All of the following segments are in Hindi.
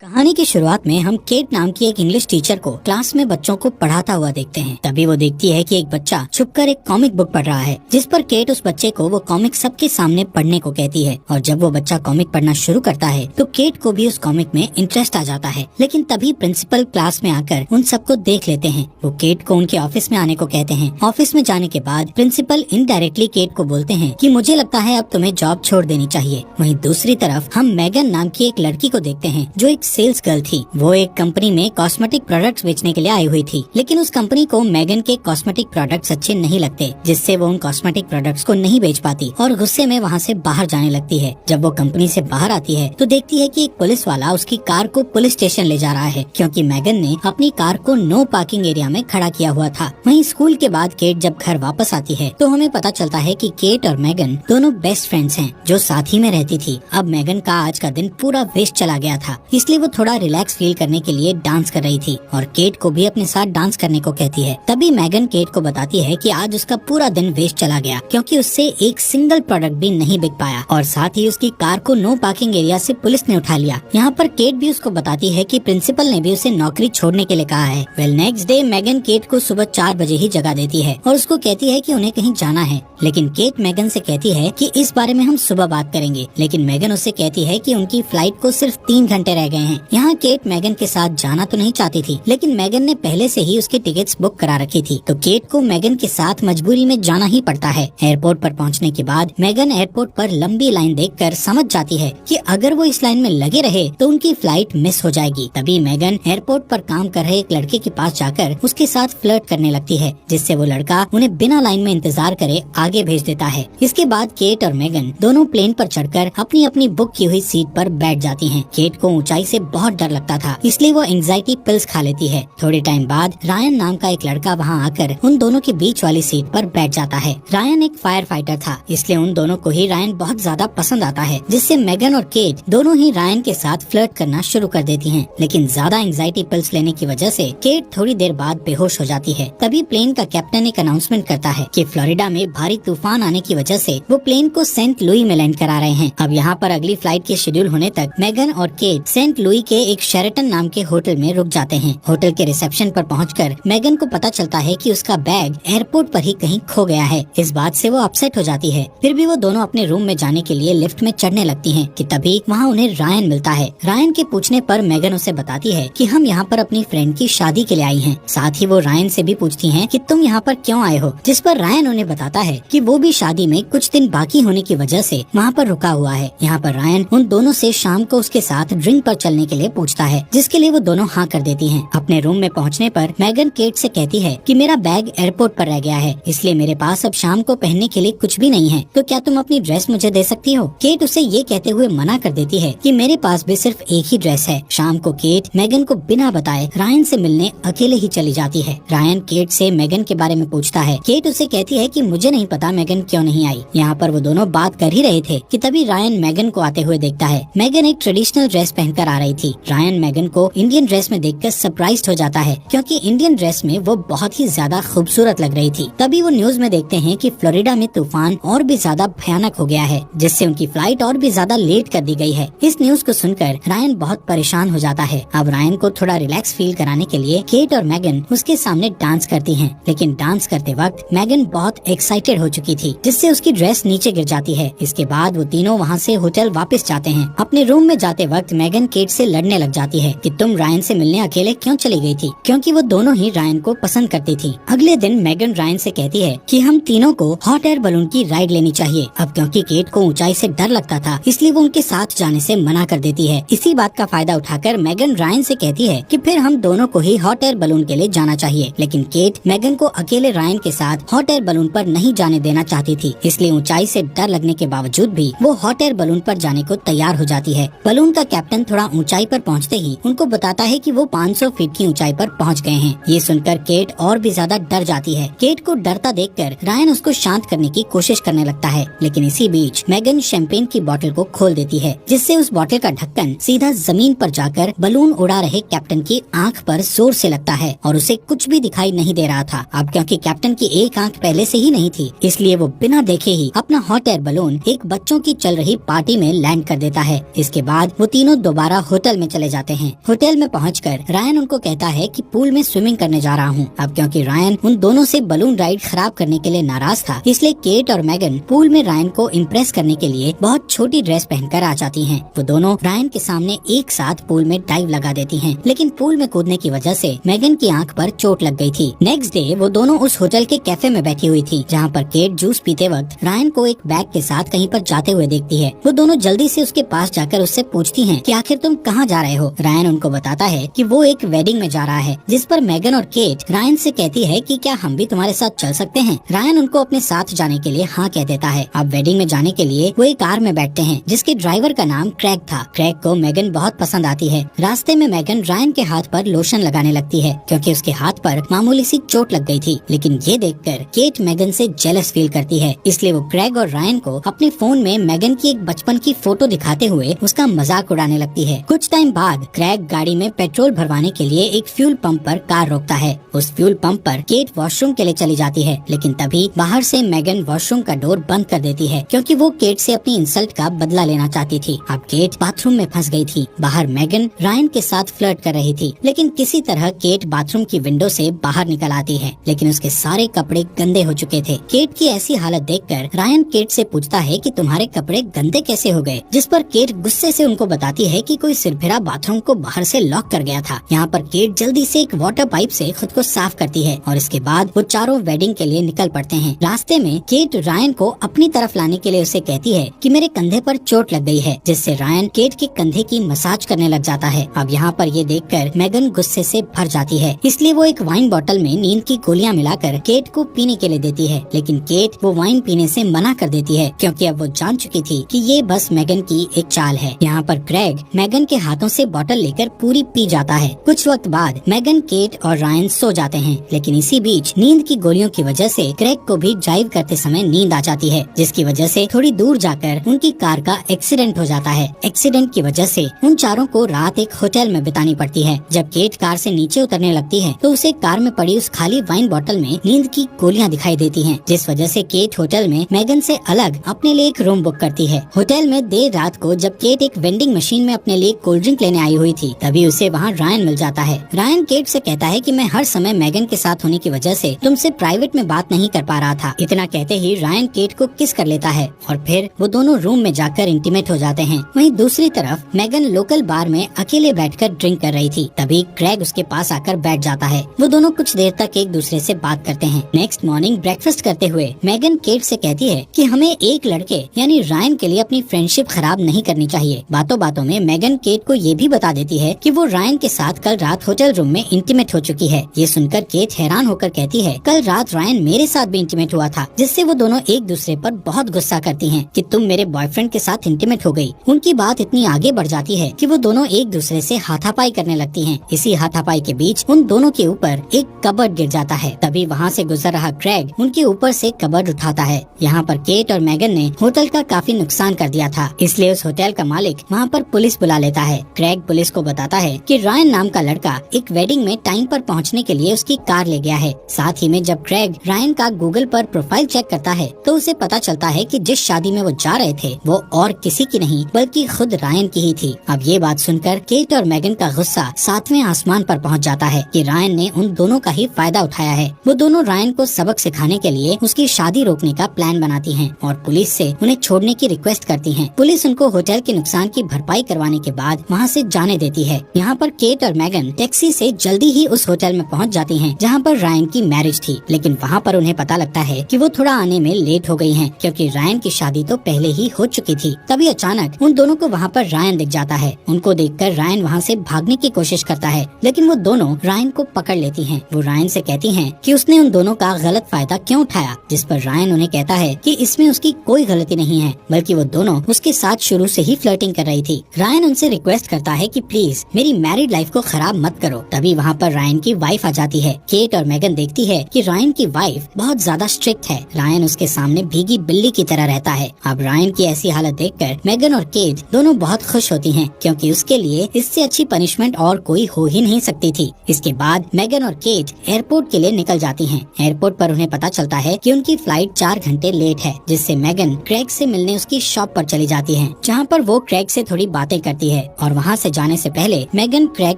कहानी की शुरुआत में हम केट नाम की एक इंग्लिश टीचर को क्लास में बच्चों को पढ़ाता हुआ देखते हैं। तभी वो देखती है कि एक बच्चा छुपकर एक कॉमिक बुक पढ़ रहा है, जिस पर केट उस बच्चे को वो कॉमिक सबके सामने पढ़ने को कहती है। और जब वो बच्चा कॉमिक पढ़ना शुरू करता है तो केट को भी उस कॉमिक में इंटरेस्ट आ जाता है। लेकिन तभी प्रिंसिपल क्लास में आकर उन सबको देख लेते हैं। वो केट को उनके ऑफिस में आने को कहते हैं। ऑफिस में जाने के बाद प्रिंसिपल इनडायरेक्टली केट को बोलते हैं कि मुझे लगता है अब तुम्हें जॉब छोड़ देनी चाहिए। वहीं दूसरी तरफ हम मैगन नाम की एक लड़की को देखते हैं जो एक सेल्स गर्ल थी। वो एक कंपनी में कॉस्मेटिक प्रोडक्ट्स बेचने के लिए आई हुई थी, लेकिन उस कंपनी को मैगन के कॉस्मेटिक प्रोडक्ट्स अच्छे नहीं लगते, जिससे वो उन कॉस्मेटिक प्रोडक्ट्स को नहीं बेच पाती और गुस्से में वहाँ से बाहर जाने लगती है। जब वो कंपनी से बाहर आती है तो देखती है कि एक पुलिस वाला उसकी कार को पुलिस स्टेशन ले जा रहा है, क्योंकि मैगन ने अपनी कार को नो पार्किंग एरिया में खड़ा किया हुआ था। वहीं स्कूल के बाद केट जब घर वापस आती है तो हमें पता चलता है कि केट और मैगन दोनों बेस्ट फ्रेंड्स हैं जो साथ ही में रहती थी। अब मैगन का आज का दिन पूरा वेस्ट चला गया था, इसलिए वो थोड़ा रिलैक्स फील करने के लिए डांस कर रही थी और केट को भी अपने साथ डांस करने को कहती है। तभी मैगन केट को बताती है कि आज उसका पूरा दिन वेस्ट चला गया, क्योंकि उससे एक सिंगल प्रोडक्ट भी नहीं बिक पाया और साथ ही उसकी कार को नो पार्किंग एरिया से पुलिस ने उठा लिया। यहाँ पर केट भी उसको बताती है कि प्रिंसिपल ने भी उसे नौकरी छोड़ने के लिए कहा है। नेक्स्ट डे मैगन केट को सुबह 4 बजे ही जगा देती है और उसको कहती है कि उन्हें कहीं जाना है, लेकिन केट मैगन से कहती है कि इस बारे में हम सुबह बात करेंगे। लेकिन मैगन उससे कहती है कि उनकी फ्लाइट को सिर्फ 3 घंटे रह गए हैं। यहाँ केट मैगन के साथ जाना तो नहीं चाहती थी, लेकिन मैगन ने पहले से ही उसकी टिकट्स बुक करा रखी थी, तो केट को मैगन के साथ मजबूरी में जाना ही पड़ता है। एयरपोर्ट पर पहुंचने के बाद मैगन एयरपोर्ट पर लंबी लाइन देखकर समझ जाती है कि अगर वो इस लाइन में लगे रहे तो उनकी फ्लाइट मिस हो जाएगी। तभी मैगन एयरपोर्ट पर काम कर रहे एक लड़के के पास जाकर उसके साथ फ्लर्ट करने लगती है, जिससे वो लड़का उन्हें बिना लाइन में इंतजार करे आगे भेज देता है। इसके बाद केट और मैगन दोनों प्लेन पर चढ़कर अपनी अपनी बुक की हुई सीट पर बैठ जाती हैं। केट को ऊंचाई से बहुत डर लगता था, इसलिए वो एंजाइटी पिल्स खा लेती है। थोड़े टाइम बाद रायन नाम का एक लड़का वहाँ आकर उन दोनों के बीच वाली सीट पर बैठ जाता है। रायन एक फायर फाइटर था, इसलिए उन दोनों को ही रायन बहुत ज्यादा पसंद आता है, जिससे मैगन और केट दोनों ही रायन के साथ फ्लर्ट करना शुरू कर देती हैं। लेकिन ज्यादा एंजाइटी पिल्स लेने की वजह से केट थोड़ी देर बाद बेहोश हो जाती है। तभी प्लेन का कैप्टन एक अनाउंसमेंट करता है कि फ्लोरिडा में भारी तूफान आने की वजह से वो प्लेन को सेंट लुई में लैंड करा रहे हैं। अब यहाँ पर अगली फ्लाइट के शेड्यूल होने तक मैगन और केट सेंट लुई के एक शेरेटन नाम के होटल में रुक जाते हैं। होटल के रिसेप्शन पर पहुंचकर मैगन को पता चलता है कि उसका बैग एयरपोर्ट पर ही कहीं खो गया है। इस बात से वो अपसेट हो जाती है। फिर भी वो दोनों अपने रूम में जाने के लिए लिफ्ट में चढ़ने लगती हैं कि तभी वहाँ उन्हें रायन मिलता है। रायन के पूछने पर मैगन उसे बताती है कि हम यहाँ पर अपनी फ्रेंड की शादी के लिए आई हैं। साथ ही वो रायन से भी पूछती हैं कि तुम यहाँ पर क्यों आए हो, जिस पर रायन उन्हें बताता है कि वो भी शादी में कुछ दिन बाकी होने की वजह से वहाँ पर रुका हुआ है। यहाँ पर रायन उन दोनों से शाम को उसके साथ ड्रिंक पर चलने के लिए पूछता है, जिसके लिए वो दोनों हाँ कर देती हैं। अपने रूम में पहुंचने पर मैगन केट से कहती है कि मेरा बैग एयरपोर्ट पर रह गया है, इसलिए मेरे पास अब शाम को पहनने के लिए कुछ भी नहीं है, तो क्या तुम अपनी ड्रेस मुझे दे सकती हो। केट उसे ये कहते हुए मना कर देती है कि मेरे पास भी सिर्फ एक ही ड्रेस है। शाम को केट मैगन को बिना बताए रायन से मिलने अकेले ही चली जाती है। रायन केट से मैगन के बारे में पूछता है। केट उसे कहती है कि मुझे नहीं पता मैगन क्यों नहीं आई। यहाँ पर वो दोनों बात कर ही रहे थे कि तभी रायन मैगन को आते हुए देखता है। मैगन एक ट्रेडिशनल ड्रेस पहनकर आ रही थी। रायन मैगन को इंडियन ड्रेस में देखकर सरप्राइज्ड हो जाता है, क्योंकि इंडियन ड्रेस में वो बहुत ही ज्यादा खूबसूरत लग रही थी। तभी वो न्यूज में देखते हैं कि फ्लोरिडा में तूफान और भी ज्यादा भयानक हो गया है, जिससे उनकी फ्लाइट और भी ज्यादा लेट कर दी गई है। इस न्यूज को सुनकर रायन बहुत परेशान हो जाता है। अब रायन को थोड़ा रिलैक्स फील कराने के लिए केट और मैगन उसके सामने डांस करती हैं, लेकिन डांस करते वक्त मैगन बहुत एक्साइटेड हो चुकी थी, जिससे उसकी ड्रेस नीचे गिर जाती है। इसके बाद वो तीनों वहाँ से होटल वापस जाते हैं। अपने रूम में जाते वक्त मैगन केट से लड़ने लग जाती है कि तुम रायन से मिलने अकेले क्यों चली गई थी, क्योंकि वो दोनों ही रायन को पसंद करती थी। अगले दिन मैगन रायन से कहती है कि हम तीनों को हॉट एयर बलून की राइड लेनी चाहिए। अब क्योंकि केट को ऊंचाई से डर लगता था, इसलिए वो उनके साथ जाने से मना कर देती है। इसी बात का फायदा उठाकर मैगन रायन से कहती है कि फिर हम दोनों को ही हॉट एयर बलून के लिए जाना चाहिए। लेकिन केट मैगन को अकेले रायन के साथ हॉट एयर बलून पर नहीं जाने देना चाहती थी, इसलिए ऊंचाई से डर लगने के बावजूद भी वो हॉट एयर बलून पर जाने को तैयार हो जाती है। बलून का कैप्टन थोड़ा ऊंचाई पर पहुंचते ही उनको बताता है कि वो 500 फीट की ऊंचाई पर पहुंच गए हैं। ये सुनकर केट और भी ज्यादा डर जाती है। केट को डरता देखकर रायन उसको शांत करने की कोशिश करने लगता है, लेकिन इसी बीच मैगन शैंपेन की बोतल को खोल देती है, जिससे उस बोतल का ढक्कन सीधा जमीन पर जाकर बलून उड़ा रहे कैप्टन की आंख पर जोर से लगता है और उसे कुछ भी दिखाई नहीं दे रहा था। अब क्योंकि कैप्टन की एक आंख पहले से ही नहीं थी, इसलिए वो बिना देखे ही अपना हॉट एयर बलून एक बच्चों की चल रही पार्टी में लैंड कर देता है। इसके बाद वो तीनों दोबारा होटल में चले जाते हैं। होटल में पहुंचकर रायन उनको कहता है कि पूल में स्विमिंग करने जा रहा हूँ। अब क्योंकि रायन उन दोनों से बलून राइड खराब करने के लिए नाराज था, इसलिए केट और मैगन पूल में रायन को इम्प्रेस करने के लिए बहुत छोटी ड्रेस पहनकर आ जाती हैं। वो दोनों रायन के सामने एक साथ पूल में डाइव लगा देती हैं, लेकिन पूल में कूदने की वजह से मैगन की आंख पर चोट लग गई थी। नेक्स्ट डे वो दोनों उस होटल के कैफे में बैठी हुई थी, जहाँ पर केट जूस पीते वक्त रायन को एक बैग के साथ कहीं पर जाते हुए देखती है। वो दोनों जल्दी से उसके पास जाकर उससे पूछती हैं कि आखिर तुम कहाँ जा रहे हो। रायन उनको बताता है कि वो एक वेडिंग में जा रहा है, जिस पर मैगन और केट रायन से कहती है कि क्या हम भी तुम्हारे साथ चल सकते हैं। रायन उनको अपने साथ जाने के लिए हाँ कह देता है। अब वेडिंग में जाने के लिए वो एक कार में बैठते हैं, जिसके ड्राइवर का नाम क्रैग था। क्रैग को मैगन बहुत पसंद आती है। रास्ते में मैगन रायन के हाथ पर लोशन लगाने लगती है, क्योंकि उसके हाथ पर मामूली सी चोट लग गई थी। लेकिन ये देखकर केट मैगन से जेलस फील करती है, इसलिए वो क्रैग और रायन को अपने फोन में मैगन की एक बचपन की फोटो दिखाते हुए उसका मजाक उड़ाने लगती है। कुछ टाइम बाद क्रैग गाड़ी में पेट्रोल भरवाने के लिए एक फ्यूल पंप पर कार रोकता है। उस फ्यूल पंप पर केट वॉशरूम के लिए चली जाती है, लेकिन तभी बाहर से मैगन वॉशरूम का डोर बंद कर देती है, क्योंकि वो केट से अपनी इंसल्ट का बदला लेना चाहती थी। अब केट बाथरूम में फंस गई थी। बाहर मैगन रायन के साथ फ्लर्ट कर रही थी, लेकिन किसी तरह केट बाथरूम की विंडो से बाहर निकल आती है, लेकिन उसके सारे कपड़े गंदे हो चुके थे। केट की ऐसी हालत देखकर रायन केट से पूछता है कि तुम्हारे कपड़े गंदे कैसे हो गए, जिस पर केट गुस्से से उनको बताती है कि कोई सिरफिरा बाथरूम को बाहर से लॉक कर गया था। यहाँ पर केट जल्दी से एक वाटर पाइप से खुद को साफ करती है और इसके बाद वो चारों वेडिंग के लिए निकल पड़ते हैं। रास्ते में केट रायन को अपनी तरफ लाने के लिए उसे कहती है कि मेरे कंधे पर चोट लग गई है, जिससे रायन केट के कंधे की मसाज करने लग जाता है। अब यहाँ पर ये देखकर मैगन गुस्से से भर जाती है, इसलिए वो एक वाइन बोतल में नींद की गोलियां मिलाकर केट को पीने के लिए देती है, लेकिन केट वो वाइन पीने से मना कर देती है, क्योंकि अब वो जान चुकी थी कि ये बस मैगन की एक चाल है। यहाँ पर क्रैग मैगन के हाथों से बोतल लेकर पूरी पी जाता है। कुछ वक्त बाद मैगन, केट और रायन सो जाते हैं, लेकिन इसी बीच नींद की गोलियों की वजह से क्रैग को भी ड्राइव करते समय नींद आ जाती है, जिसकी वजह से थोड़ी दूर जाकर उनकी कार का एक्सीडेंट हो जाता है। एक्सीडेंट की वजह से उन चारों को रात एक होटल में बितानी पड़ती है। जब केट कार से नीचे उतरने लगती है तो उसे कार में पड़ी उस खाली वाइन बोतल में नींद की गोलियां दिखाई देती हैं, जिस वजह से केट होटल में मैगन से अलग अपने लिए एक रूम बुक करती है। होटल में देर रात को जब केट एक वेंडिंग मशीन में अपने लिए कोल्ड ड्रिंक लेने आई हुई थी, तभी उसे वहाँ रायन मिल जाता है। रायन केट से कहता है कि मैं हर समय मैगन के साथ होने की वजह से तुमसे प्राइवेट में बात नहीं कर पा रहा था। इतना कहते ही रायन केट को किस कर लेता है और फिर वो दोनों रूम में जाकर इंटीमेट हो जाते हैं। वहीं दूसरी तरफ मैगन लोकल बार में अकेले बैठकर ड्रिंक कर रही थी, तभी क्रैग उसके पास आकर बैठ जाता है। वो दोनों कुछ देर तक एक दूसरे से बात करते हैं। नेक्स्ट मॉर्निंग ब्रेकफास्ट करते हुए मैगन केट से कहती है कि हमें एक लड़के यानी रायन के लिए अपनी फ्रेंडशिप खराब नहीं करनी चाहिए। बातों बातों में मैगन केट को ये भी बता देती है कि वो रायन के साथ कल रात होटल रूम में इंटीमेट हो चुकी है। ये सुनकर केट हैरान होकर कहती है कल रात रायन मेरे साथ भी इंटीमेट हुआ था, जिससे वो दोनों एक दूसरे पर बहुत गुस्सा करती हैं कि तुम मेरे बॉयफ्रेंड के साथ इंटीमेट हो गई। उनकी बात इतनी आगे बढ़ जाती है कि वो दोनों एक दूसरे से हाथापाई करने लगती हैं। इसी हाथापाई के बीच उन दोनों के ऊपर एक कबर्ड गिर जाता है, तभी वहाँ से गुजर रहा क्रैग उनके ऊपर से कबर्ड उठाता है। यहाँ पर केट और मैगन ने होटल का काफी नुकसान कर दिया था, इसलिए उस होटल का मालिक वहाँ पर पुलिस बुला लेता है। क्रैग पुलिस को बताता है कि रायन नाम का लड़का एक वेडिंग में टाइम पर पहुँचने के लिए उसकी कार ले गया है। साथ ही में जब क्रैग रायन का गूगल पर प्रोफाइल चेक करता है तो उसे पता चलता है कि जिस शादी में वो जा रहे थे वो और किसी की नहीं बल्कि खुद रायन की ही थी। अब ये बात सुनकर केट और मैगन का गुस्सा 7वें आसमान पर पहुंच जाता है कि रायन ने उन दोनों का ही फायदा उठाया है। वो दोनों रायन को सबक सिखाने के लिए उसकी शादी रोकने का प्लान बनाती हैं और पुलिस से उन्हें छोड़ने की रिक्वेस्ट करती हैं। पुलिस उनको होटल के नुकसान की भरपाई करवाने के बाद वहाँ से जाने देती है। यहाँ पर केट और मैगन टैक्सी से जल्दी ही उस होटल में पहुँच जाती हैं जहाँ पर रायन की मैरिज थी, लेकिन वहाँ पर उन्हें पता लगता है कि वो थोड़ा आने में लेट हो गई हैं, क्योंकि रायन की शादी तो पहले ही हो चुकी थी। तभी अचानक उन दोनों को वहाँ पर रायन दिख जाता है। उनको देखकर रायन वहाँ से भागने की कोशिश करता है, लेकिन वो दोनों रायन को पकड़ लेती हैं। वो रायन से कहती हैं कि उसने उन दोनों का गलत फायदा क्यों उठाया, जिस पर रायन उन्हें कहता है कि इसमें उसकी कोई गलती नहीं है, बल्कि वो दोनों उसके साथ शुरू से ही फ्लर्टिंग कर रही थी। रायन उनसे रिक्वेस्ट करता है कि प्लीज मेरी मैरिड लाइफ को खराब मत करो। तभी वहाँ पर रायन की वाइफ आ जाती है। केट और मैगन देखती है कि रायन की वाइफ बहुत ज्यादा स्ट्रिक्ट है। रायन उसके सामने भीगी बिल्ली की तरह रहता है। अब रायन की ऐसी हालत देखकर मैगन और केट दोनों बहुत खुश होती हैं, क्योंकि उसके लिए इससे अच्छी पनिशमेंट और कोई हो ही नहीं सकती थी। इसके बाद मैगन और केट एयरपोर्ट के लिए निकल जाती हैं। एयरपोर्ट पर उन्हें पता चलता है कि उनकी फ्लाइट 4 घंटे लेट है, जिससे मैगन क्रैग से मिलने उसकी शॉप पर चली जाती है, जहाँ पर वो क्रैग से थोड़ी बातें करती है है और वहाँ से जाने से पहले मेगन क्रेग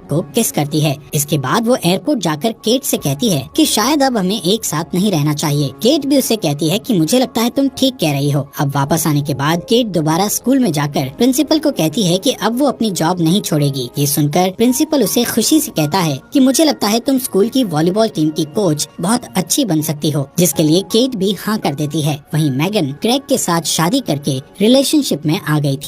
को किस करती है। इसके बाद वो एयरपोर्ट जाकर केट से कहती है कि शायद अब हमें एक साथ नहीं रहना चाहिए। केट भी उसे कहती है कि मुझे लगता है तुम ठीक कह रही हो। अब वापस आने के बाद केट दोबारा स्कूल में जाकर प्रिंसिपल को कहती है कि अब वो अपनी जॉब नहीं छोड़ेगी। ये सुनकर प्रिंसिपल उसे खुशी से कहता है कि मुझे लगता है तुम स्कूल की वॉलीबॉल टीम की कोच बहुत अच्छी बन सकती हो, जिसके लिए केट भी हाँ कर देती है। वहीं मेगन क्रेग के साथ शादी करके रिलेशनशिप में आ गई थी।